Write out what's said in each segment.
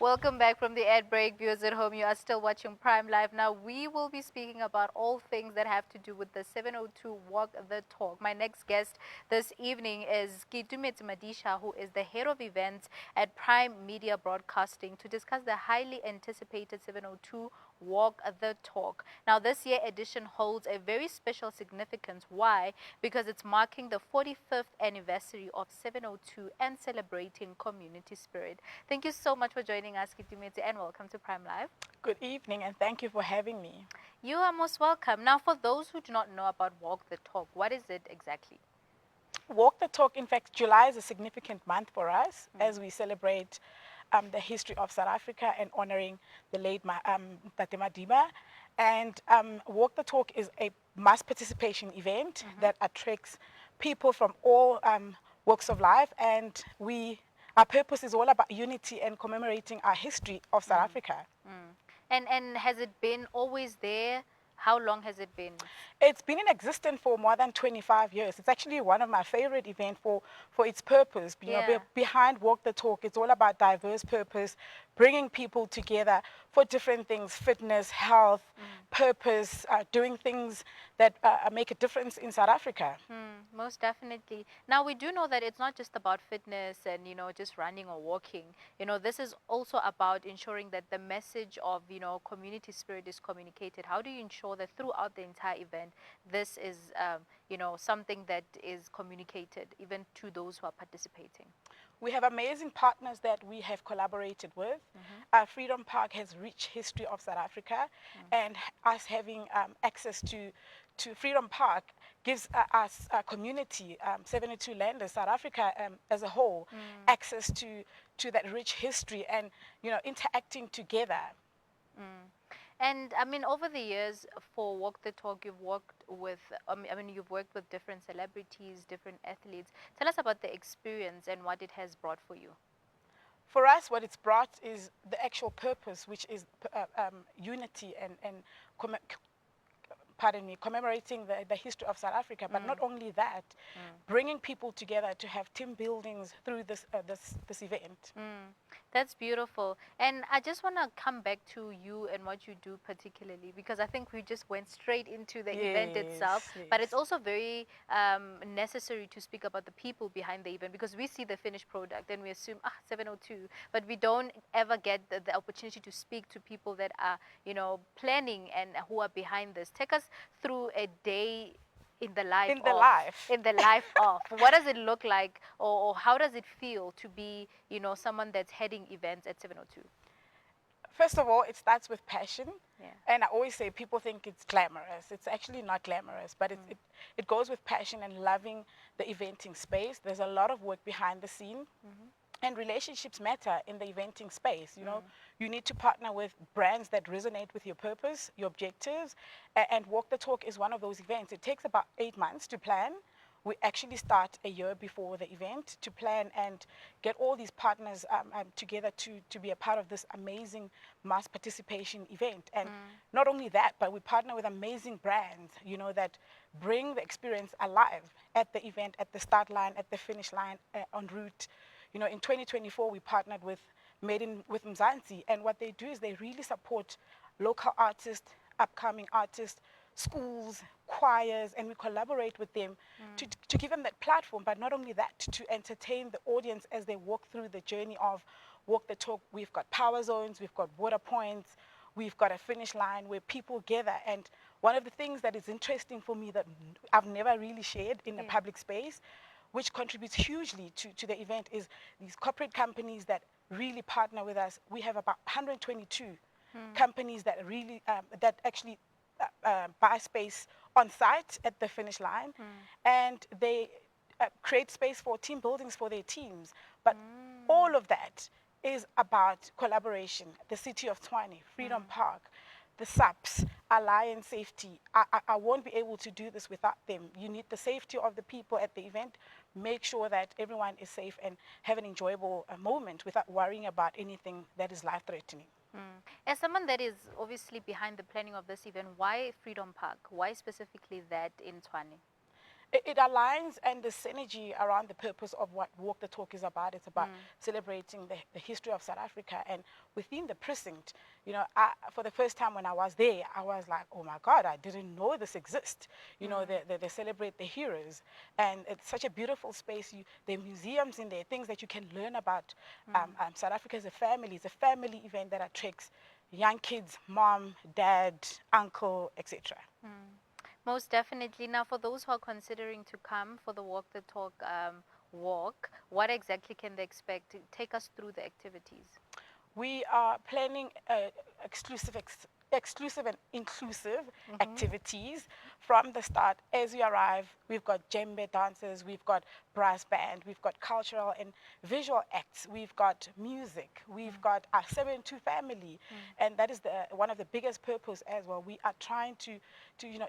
Welcome back from the ad break. Viewers at home, you are still watching Prime Live. Now, we will be speaking about all things that have to do with the 702 Walk the Talk. My next guest this evening is Keitumetse Madisha, who is the head of events at Primedia Broadcasting, to discuss the highly anticipated 702 Walk the Talk. Now, this year edition holds a very special significance. Why? Because it's marking the 45th anniversary of 702 and celebrating community spirit. Thank you so much for joining us, Keitumetse, and welcome to Prime Live. Good evening, and thank you for having me. You are most welcome. Now, for those who do not know about Walk the Talk, what is it exactly? Walk the Talk, in fact, July is a significant month for us as we celebrate the history of South Africa and honoring the late Tate Madiba. And Walk the Talk is a mass participation event that attracts people from all walks of life, and our purpose is all about unity and commemorating our history of South Africa. And has it been always there? How long has it been? It's been in existence for more than 25 years. It's actually one of my favorite events for its purpose. Behind Walk the Talk, it's all about diverse purpose, bringing people together for different things, fitness, health, purpose, doing things that make a difference in South Africa. Most definitely. Now, we do know that it's not just about fitness and, just running or walking. This is also about ensuring that the message of, community spirit is communicated. How do you ensure that throughout the entire event, this is, something that is communicated even to those who are participating? We have amazing partners that we have collaborated with. Freedom Park has rich history of South Africa, and us having access to Freedom Park gives us a community, 72 landers, South Africa as a whole, access to that rich history and, interacting together. And I mean, over the years for Walk the Talk, you've worked with, you've worked with different celebrities, different athletes. Tell us about the experience and what it has brought for you. For us, what it's brought is the actual purpose, which is unity and commemorating the history of South Africa. But not only that, bringing people together to have team buildings through this event. That's beautiful. And I just want to come back to you and what you do particularly, because I think we just went straight into the event itself. Yes. But it's also very necessary to speak about the people behind the event, because we see the finished product and we assume, 702. But we don't ever get the opportunity to speak to people that are, planning and who are behind this. Take us through a day in the life of what does it look like, or how does it feel to be someone that's heading events at 702? First of all, it starts with passion. And I always say people think it's glamorous. It's actually not glamorous, but it goes with passion and loving the eventing space. There's a lot of work behind the scene. And relationships matter in the eventing space. You need to partner with brands that resonate with your purpose, your objectives, and Walk the Talk is one of those events. It takes about 8 months to plan. We actually start a year before the event to plan and get all these partners together to be a part of this amazing mass participation event. And not only that, but we partner with amazing brands, that bring the experience alive at the event, at the start line, at the finish line, en route. In 2024, we partnered with with Mzansi, and what they do is they really support local artists, upcoming artists, schools, choirs, and we collaborate with them to give them that platform. But not only that, to entertain the audience as they walk through the journey of Walk the Talk. We've got power zones, we've got water points, we've got a finish line where people gather. And one of the things that is interesting for me that I've never really shared in the public space, which contributes hugely to the event, is these corporate companies that really partner with us. We have about 122 companies that really that actually buy space on site at the finish line, and they create space for team buildings for their teams. But all of that is about collaboration. The City of Tshwane, Freedom Park, the SAPS, Alliance Safety. I won't be able to do this without them. You need the safety of the people at the event. Make sure that everyone is safe and have an enjoyable moment without worrying about anything that is life-threatening. As someone that is obviously behind the planning of this event, why Freedom Park? Why specifically that in Tshwane? it aligns, and the synergy around the purpose of what Walk the Talk is about. It's about celebrating the history of South Africa. And within the precinct, you know, for the first time when I was there, I was like, oh my God, I didn't know this exists. You know, they celebrate the heroes. And it's such a beautiful space. There are museums in there, things that you can learn about South Africa as a family. It's a family event that attracts young kids, mom, dad, uncle, etc. Most definitely. Now, for those who are considering to come for the Walk the Talk walk, what exactly can they expect? Take us through the activities. We are planning exclusive and inclusive activities from the start. As you arrive, we've got djembe dancers, we've got brass band, we've got cultural and visual acts, we've got music, we've got our 7-2 family, and that is one of the biggest purpose as well. We are trying to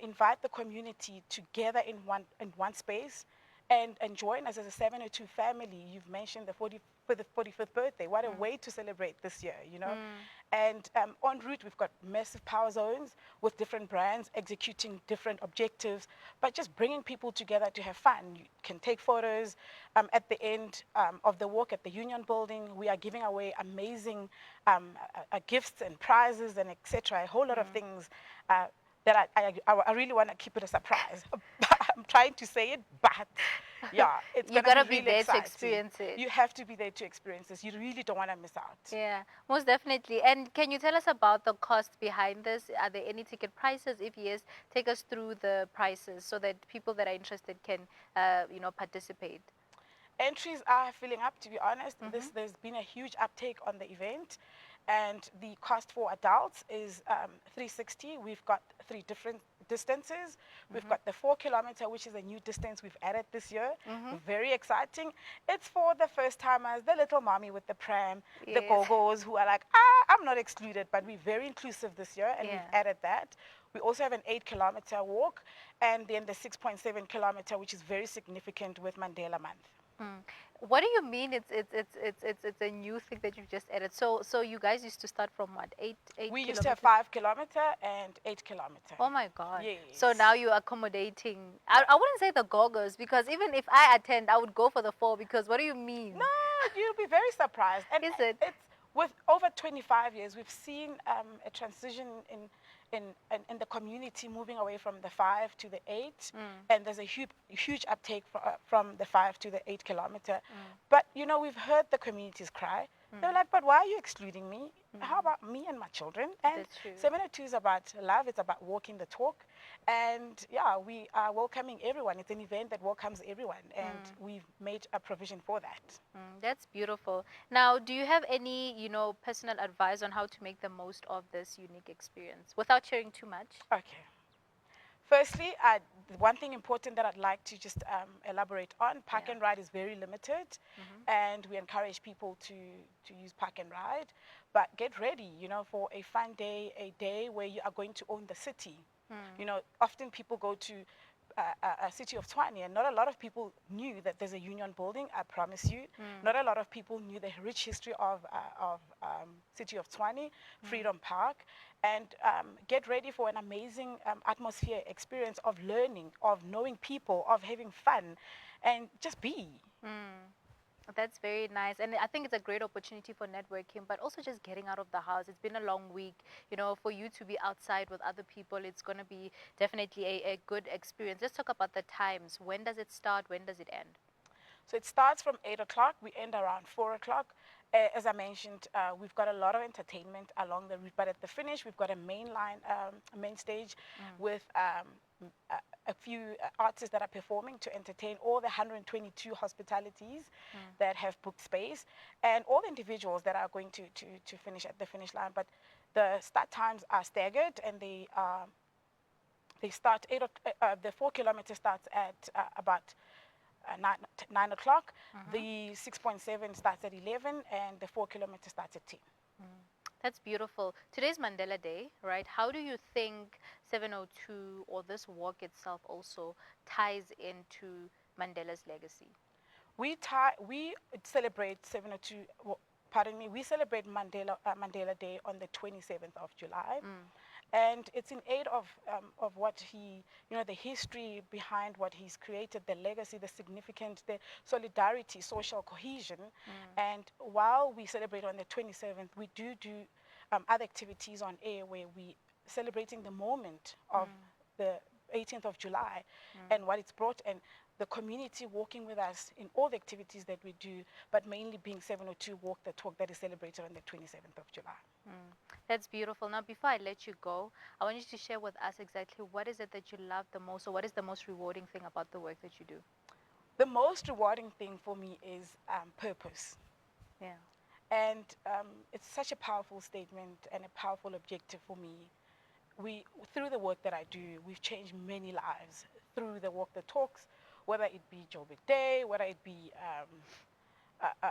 invite the community together in one space and join us as a 702 family. You've mentioned for the 45th birthday. What a way to celebrate this year, you know. And en route, we've got massive power zones with different brands executing different objectives, but just bringing people together to have fun. You can take photos. At the end of the walk at the Union Building, we are giving away amazing gifts and prizes and etc. A whole lot of things that I really want to keep it a surprise. I'm trying to say it, but yeah, it's You going to gotta be be really there exciting. to experience it. You have to be there to experience this. You really don't want to miss out. Yeah, most definitely. And can you tell us about the cost behind this? Are there any ticket prices? If yes, take us through the prices so that people that are interested can, participate. Entries are filling up, to be honest. There's been a huge uptake on the event, and the cost for adults is 360. We've got 3 different distances. We've got the 4 kilometer, which is a new distance we've added this year. Very exciting. It's for the first timers, the little mommy with the pram, the go-go's who are like, I'm not excluded, but we're very inclusive this year, and we've added that. We also have an 8 kilometer walk, and then the 6.7 kilometer, which is very significant with Mandela Month. What do you mean? It's a new thing that you've just added. So you guys used to start from what, eight We kilometers? used to have 5 kilometer and 8 kilometer. Oh my God. Yes. So now you're accommodating. I wouldn't say the goggles, because even if I attend, I would go for the 4, because what do you mean? No, you'll be very surprised. And Is it? It's with over 25 years, we've seen a transition in the community moving away from the 5 to the 8, and there's a huge uptake from the 5 to the 8 kilometer. But you know, we've heard the communities cry. They're like, but why are you excluding me? How about me and my children? And That's true. 702 is about love. It's about walking the talk. And yeah, we are welcoming everyone. It's an event that welcomes everyone. And we've made a provision for that. That's beautiful. Now, do you have any, personal advice on how to make the most of this unique experience without sharing too much? Okay. Firstly, one thing important that I'd like to just elaborate on, park and ride is very limited, and we encourage people to use park and ride. But get ready, for a fun day, a day where you are going to own the city. Often people go to a city of Tshwane, and not a lot of people knew that there's a Union Building. I promise you, not a lot of people knew the rich history of city of Tshwane, Freedom Park, and get ready for an amazing atmosphere experience of learning, of knowing people, of having fun, and just be. That's very nice. And I think it's a great opportunity for networking, but also just getting out of the house. It's been a long week. For you to be outside with other people, it's going to be definitely a good experience. Let's talk about the times. When does it start? When does it end? So it starts from 8 o'clock. We end around 4 o'clock. As I mentioned, we've got a lot of entertainment along the route, but at the finish, we've got a main stage with a few artists that are performing to entertain all the 122 hospitalities that have booked space, and all the individuals that are going to finish at the finish line. But the start times are staggered, and they start the 4 kilometer starts at about 9 o'clock. The 6.7 starts at 11, and the 4 kilometer starts at 10. That's beautiful. Today's Mandela Day, right? How do you think 702 or this walk itself also ties into Mandela's legacy? We celebrate 702. Well, pardon me. We celebrate Mandela Day on the 27th of July, And it's in aid of what he, the history behind what he's created, the legacy, the significance, the solidarity, social cohesion. And while we celebrate on the 27th, we do other activities on air where we celebrating the moment of the 18th of July and what it's brought, and the community walking with us in all the activities that we do, but mainly being 702 Walk the Talk that is celebrated on the 27th of July. That's beautiful. Now, before I let you go, I want you to share with us exactly what is it that you love the most, or what is the most rewarding thing about the work that you do? The most rewarding thing for me is purpose. Yeah. And it's such a powerful statement and a powerful objective for me. Through the work that I do, we've changed many lives through the Walk the Talks, whether it be Joburg Day, whether it be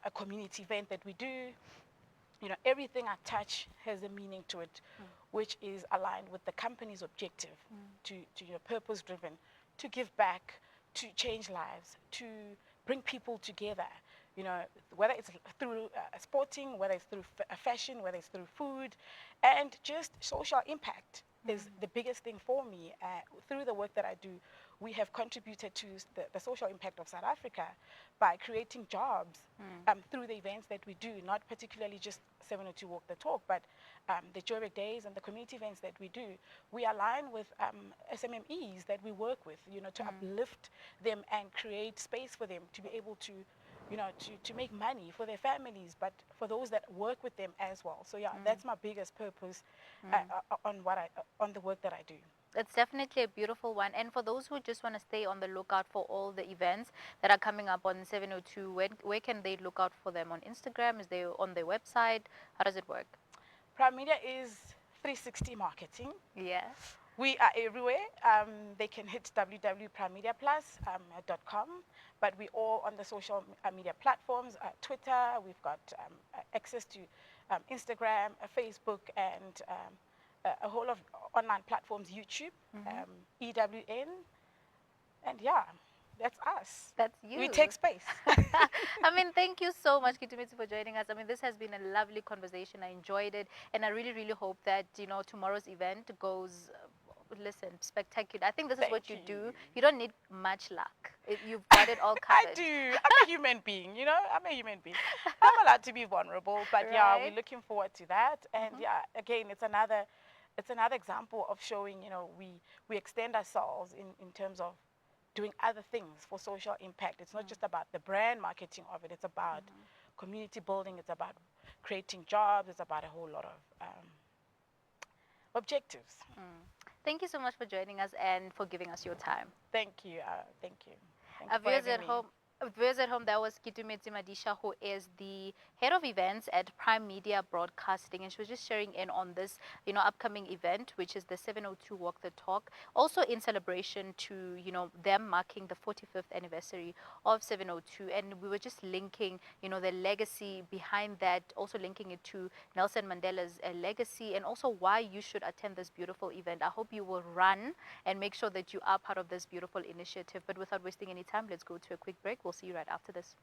a community event that we do. Everything I touch has a meaning to it, which is aligned with the company's objective to purpose driven, to give back, to change lives, to bring people together. Whether it's through sporting, whether it's through fashion, whether it's through food, and just social impact is the biggest thing for me. Through the work that I do, we have contributed to the social impact of South Africa by creating jobs through the events that we do, not particularly just 702 Walk the Talk, but the Joburg Days and the community events that we do. We align with SMMEs that we work with, to uplift them and create space for them to be able to, to make money for their families, but for those that work with them as well. So that's my biggest purpose on the work that I do. It's definitely a beautiful one. And for those who just want to stay on the lookout for all the events that are coming up on 702, where can they look out for them? On Instagram? Is they on their website? How does it work? Primedia is 360 marketing. Yeah. We are everywhere. They can hit www.primediaplus.com, but we're all on the social media platforms. Twitter, we've got access to Instagram, Facebook, and a whole of online platforms, YouTube, EWN, and that's us. That's you. We take space. I mean, thank you so much, Keitumetse, for joining us. I mean, this has been a lovely conversation. I enjoyed it, and I really, really hope that tomorrow's event goes. Listen, spectacular. I think this is what you do. You don't need much luck. You've got it all covered. I do. I'm a human being, I'm a human being. I'm allowed to be vulnerable, but right? We're looking forward to that. And again, it's another example of showing, we extend ourselves in terms of doing other things for social impact. It's not just about the brand marketing of it. It's about community building. It's about creating jobs. It's about a whole lot of objectives. Thank you so much for joining us and for giving us your time. Thank you. Thank you. Viewers at home, that was Keitumetse Madisha, who is the head of events at Primedia Broadcasting, and she was just sharing in on this, upcoming event, which is the 702 Walk the Talk, also in celebration to, them marking the 45th anniversary of 702, and we were just linking, the legacy behind that, also linking it to Nelson Mandela's legacy, and also why you should attend this beautiful event. I hope you will run and make sure that you are part of this beautiful initiative. But without wasting any time, let's go to a quick break. We'll see you right after this.